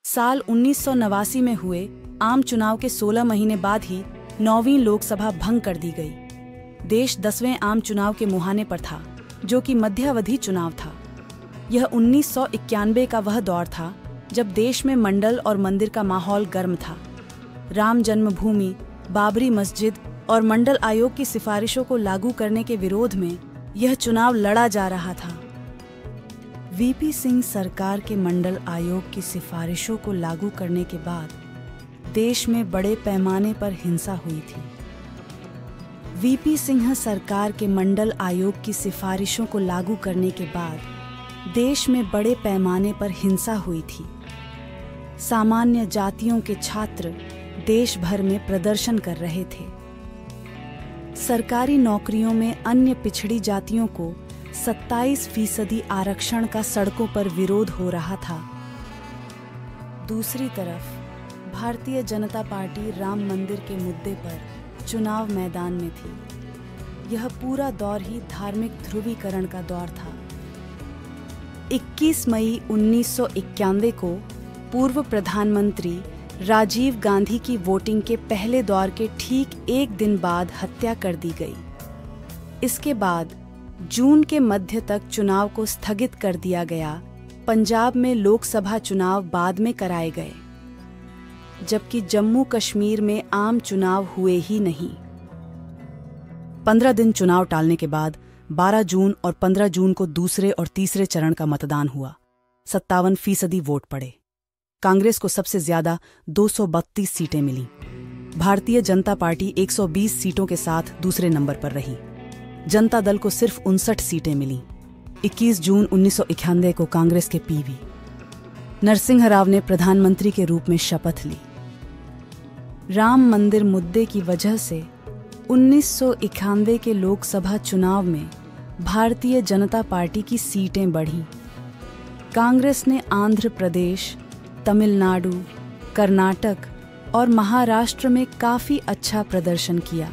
साल 1989 में हुए आम चुनाव के 16 महीने बाद ही 9वीं लोकसभा भंग कर दी गई। देश 10वें आम चुनाव के मुहाने पर था, जो कि मध्यावधि चुनाव था। यह 1991 का वह दौर था जब देश में मंडल और मंदिर का माहौल गर्म था। राम जन्मभूमि, बाबरी मस्जिद और मंडल आयोग की सिफारिशों को लागू करने के विरोध में यह चुनाव लड़ा जा रहा था। वीपी सिंह सरकार के मंडल आयोग की सिफारिशों को लागू करने के बाद देश में बड़े पैमाने पर हिंसा हुई थी। वीपी सिंह सरकार के मंडल आयोग की सिफारिशों को लागू करने के बाद देश में बड़े पैमाने पर हिंसा हुई थी। सामान्य जातियों के छात्र देश भर में प्रदर्शन कर रहे थे। सरकारी नौकरियों में अन्य पिछड़ी जातियों को 27% आरक्षण का सड़कों पर विरोध हो रहा था। दूसरी तरफ भारतीय जनता पार्टी राम मंदिर के मुद्दे पर चुनाव मैदान में थी। यह पूरा दौर ही धार्मिक ध्रुवीकरण का दौर था। 21 मई 1991 को पूर्व प्रधानमंत्री राजीव गांधी की वोटिंग के पहले दौर के ठीक एक दिन बाद हत्या कर दी गई। इसके बाद जून के मध्य तक चुनाव को स्थगित कर दिया गया। पंजाब में लोकसभा चुनाव बाद में कराए गए, जबकि जम्मू कश्मीर में आम चुनाव हुए ही नहीं। 15 दिन चुनाव टालने के बाद 12 जून और 15 जून को दूसरे और तीसरे चरण का मतदान हुआ। 57% वोट पड़े। कांग्रेस को सबसे ज्यादा 232 सीटें मिली। भारतीय जनता पार्टी 120 सीटों के साथ दूसरे नंबर पर रही। जनता दल को सिर्फ 59 सीटें मिली। 21 जून 1991 को कांग्रेस के पीवी नरसिंह राव ने प्रधानमंत्री के रूप में शपथ ली। राम मंदिर मुद्दे की वजह से 1991 के लोकसभा चुनाव में भारतीय जनता पार्टी की सीटें बढ़ीं। कांग्रेस ने आंध्र प्रदेश, तमिलनाडु, कर्नाटक और महाराष्ट्र में काफी अच्छा प्रदर्शन किया।